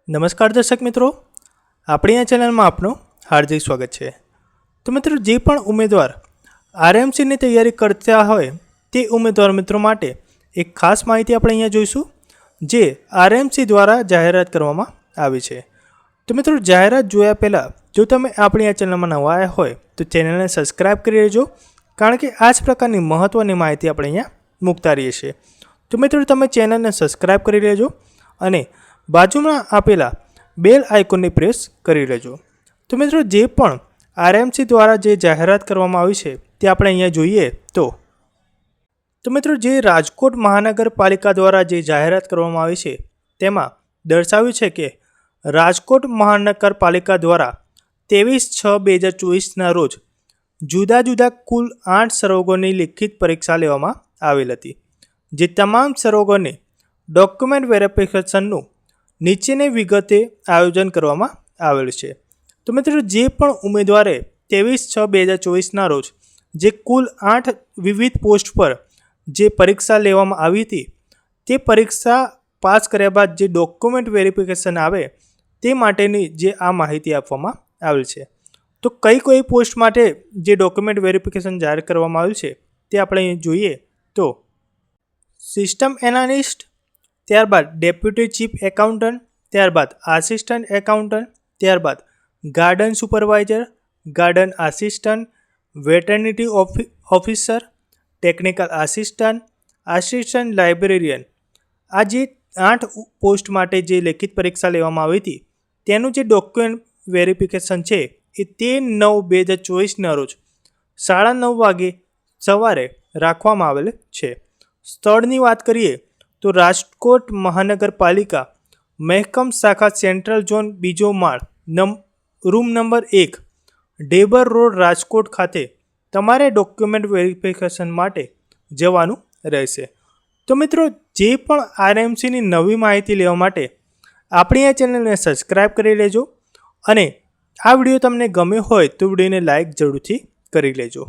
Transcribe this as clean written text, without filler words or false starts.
નમસ્કાર દર્શક મિત્રો, આપણી આ ચેનલમાં આપનું હાર્દિક સ્વાગત છે। તો મિત્રો, જે પણ ઉમેદવાર આરએમસીની તૈયારી કરતા હોય તે ઉમેદવાર મિત્રો માટે એક ખાસ માહિતી આપણે અહીંયા જોઈશું, જે આરએમસી દ્વારા જાહેરાત કરવામાં આવી છે। તો મિત્રો, જાહેરાત જોયા પહેલાં જો તમે આપણી આ ચેનલમાં નવા આવ્યા હોય તો ચેનલને સબસ્ક્રાઈબ કરી લેજો, કારણ કે આ જ પ્રકારની મહત્ત્વની માહિતી આપણે અહીંયા મૂકતા રહીએ છીએ। તો મિત્રો, તમે ચેનલને સબસ્ક્રાઈબ કરી લેજો અને બાજુમાં આપેલા બેલ આઇકોનને પ્રેસ કરી લેજો। તો મિત્રો, જે પણ આરએમસી દ્વારા જે જાહેરાત કરવામાં આવી છે તે આપણે અહીંયા જોઈએ તો મિત્રો, જે રાજકોટ મહાનગરપાલિકા દ્વારા જે જાહેરાત કરવામાં આવી છે તેમાં દર્શાવ્યું છે કે રાજકોટ મહાનગરપાલિકા દ્વારા 23/6/2024ના રોજ જુદા જુદા કુલ 8 સર્વગોની લિખિત પરીક્ષા લેવામાં આવેલ હતી, જે તમામ સર્વગોને ડોક્યુમેન્ટ વેરિફિકેશનનું નીચેની વિગતે આયોજન કરવામાં આવેલ છે। તો મિત્રો, જે પણ ઉમેદવારે 23/6/2024ના રોજ જે કુલ 8 વિવિધ પોસ્ટ પર જે પરીક્ષા લેવામાં આવી હતી તે પરીક્ષા પાસ કર્યા બાદ જે ડોક્યુમેન્ટ વેરિફિકેશન આવે તે માટેની જે આ માહિતી આપવામાં આવેલ છે। તો કઈ પોસ્ટ માટે જે ડોક્યુમેન્ટ વેરિફિકેશન જાહેર કરવામાં આવ્યું છે તે આપણે જોઈએ તો સિસ્ટમ એનાલિસ્ટ, ત્યારબાદ ડેપ્યુટી ચીફ એકાઉન્ટન્ટ, ત્યારબાદ આસિસ્ટન્ટ એકાઉન્ટન્ટ, ત્યારબાદ garden supervisor, garden assistant, veterinary officer, technical assistant, assistant librarian. આ જે 8 પોસ્ટ માટે જે લેખિત પરીક્ષા લેવામાં આવી હતી તેનું જે ડોક્યુમેન્ટ વેરિફિકેશન છે એ 13/9/2024ના રોજ 9:30 વાગે સવારે રાખવામાં આવેલ છે। સ્થળની વાત કરીએ તો રાજકોટ મહાનગરપાલિકા મહેકમ શાખા સેન્ટ્રલ ઝોન, બીજો માળ, room number 1, Dhebar road, Rajkot ખાતે તમારે ડોક્યુમેન્ટ વેરિફિકેશન માટે જવાનું રહેશે। તો મિત્રો, જે પણ આરએમસીની નવી માહિતી લેવા માટે આપણી આ ચેનલને સબસ્ક્રાઈબ કરી લેજો અને આ વિડીયો તમને ગમ્યો હોય તો વિડીયોને લાઈક જરૂરથી કરી લેજો।